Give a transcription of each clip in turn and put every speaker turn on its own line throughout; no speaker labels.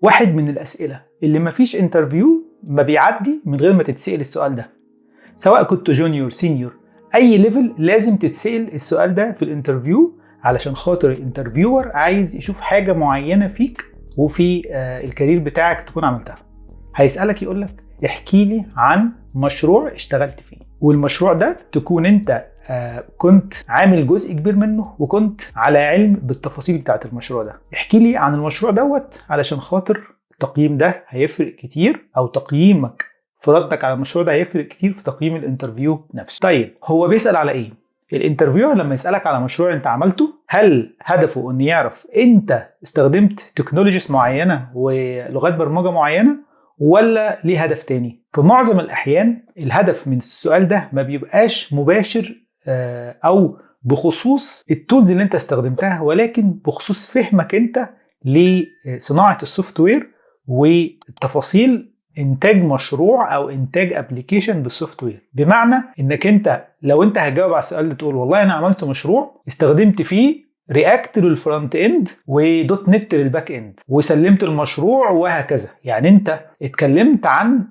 واحد من الأسئلة اللي مفيش انترفيو ما بيعدي من غير ما تتسأل السؤال ده، سواء كنت جونيور سينيور أي ليفل لازم تتسأل السؤال ده في الانترفيو، علشان خاطر الانترفيور عايز يشوف حاجة معينة فيك وفي الكارير بتاعك تكون عملتها. هيسألك يقولك احكي لي عن مشروع اشتغلت فيه، والمشروع ده تكون انت كنت عامل جزء كبير منه وكنت على علم بالتفاصيل بتاعت المشروع ده. احكي لي عن المشروع دوت علشان خاطر التقييم ده هيفرق كتير، او تقييمك في ردك على المشروع ده هيفرق كتير في تقييم الانترفيو نفسه. طيب هو بيسأل على ايه؟ الانترفيور لما يسألك على مشروع انت عملته، هل هدفه انه يعرف انت استخدمت تكنولوجيز معينة ولغات برمجة معينة، ولا ليه هدف تاني؟ في معظم الأحيان الهدف من السؤال ده ما بيبقاش مباشر أو بخصوص التولز اللي انت استخدمتها، ولكن بخصوص فهمك انت لصناعة السوفت وير والتفاصيل انتاج مشروع او انتاج ابليكيشن بالسوفت وير. بمعنى انك انت لو انت هتجاوب على السؤال ده تقول والله انا عملت مشروع استخدمت فيه رياكت للفرونت اند ودوت نت للباك اند وسلمت المشروع وهكذا. يعني انت اتكلمت عن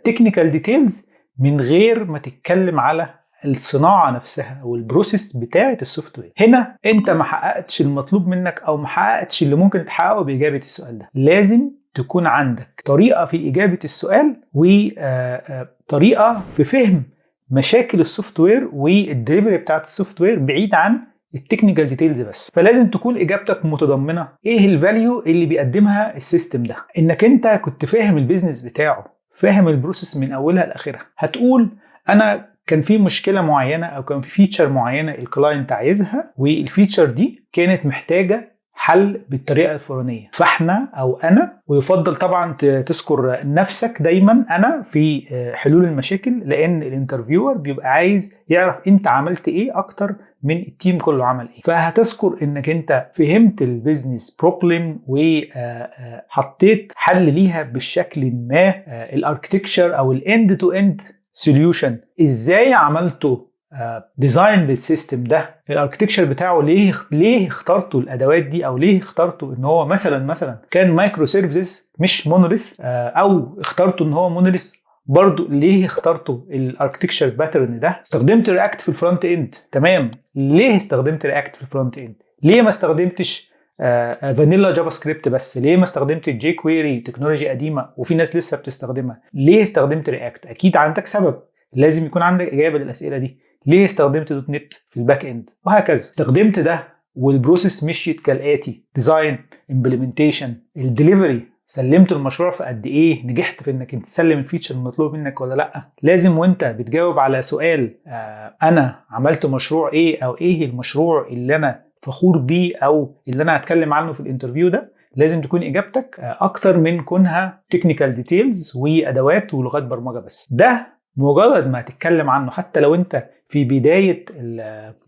تكنيكال ديتيلز من غير ما تتكلم على الصناعة نفسها او البروسيس بتاعة السوفت وير. هنا انت ما حققتش المطلوب منك او ما حققتش اللي ممكن تحققه بإجابة السؤال ده. لازم تكون عندك طريقة في إجابة السؤال وطريقة في فهم مشاكل السوفت وير والدليفري بتاعة السوفت وير بعيد عن التكنيكال ديتيلز بس. فلازم تكون اجابتك متضمنه ايه الفاليو اللي بيقدمها السيستم ده، انك انت كنت فاهم البيزنس بتاعه، فاهم البروسيس من اولها لاخرها. هتقول انا كان في مشكله معينه او كان في فيتشر معينه الكلاينت عايزها، والفيتشر دي كانت محتاجه حل بالطريقه الفلانيه، فاحنا او انا، ويفضل طبعا تذكر نفسك دايما انا في حلول المشاكل، لان الانترفيور بيبقى عايز يعرف انت عملت ايه اكتر من التيم كله عمل ايه. فهتذكر انك انت فهمت البيزنس بروبلم وحطيت حل ليها بالشكل ما، الاركتكتشر او الاند تو اند سوليوشن ازاي عملته ديزاين للسيستم ده، الاركتكتشر بتاعه ليه اخترتوا الادوات دي، او ليه اخترتوا ان هو مثلا كان مايكرو سيرفيسز مش مونوليث، او اخترتوا ان هو مونوليث برضو ليه اخترتوا الاركتكتشر باترن ده. استخدمت رياكت في الفرونت اند، تمام، ليه استخدمت رياكت في الفرونت اند؟ ليه ما استخدمتش فانيلا جافا سكريبت بس؟ ليه ما استخدمت جي كويري تكنولوجي قديمه وفي ناس لسه بتستخدمها؟ ليه استخدمت رياكت؟ اكيد عندك سبب، لازم يكون عندك اجابه للاسئله دي. ليه استخدمت دوت نت في الباك اند؟ وهكذا. استخدمت ده والبروسيس مشيت كالاتي: ديزاين، امبلمنتيشن، الدليفري، سلمت المشروع في قد ايه، نجحت في انك انت تسلم الفيتشر المطلوب منك ولا لا. لازم وانت بتجاوب على سؤال انا عملت مشروع ايه، او ايه المشروع اللي انا فخور بيه او اللي انا هتكلم عنه في الانترفيو ده، لازم تكون اجابتك اكتر من كونها تكنيكال ديتيلز وادوات ولغات برمجه بس. ده مجرد ما هتتكلم عنه حتى لو انت في بداية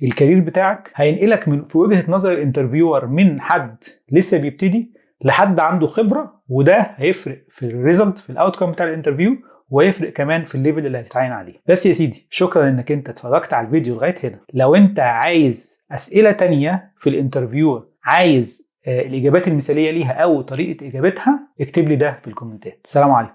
الكارير بتاعك هينقلك من في وجهة نظر الانترفيور من حد لسه بيبتدي لحد عنده خبرة، وده هيفرق في الريزلت في الاوتكم بتاع الانترفيو، ويفرق كمان في الليفل اللي هتتعين عليه. بس يا سيدي، شكرا انك انت اتفرجت على الفيديو لغاية هنا. لو انت عايز اسئلة تانية في الانترفيو، عايز الاجابات المثالية ليها او طريقة اجابتها، اكتب لي ده في الكومنتات. السلام عليكم.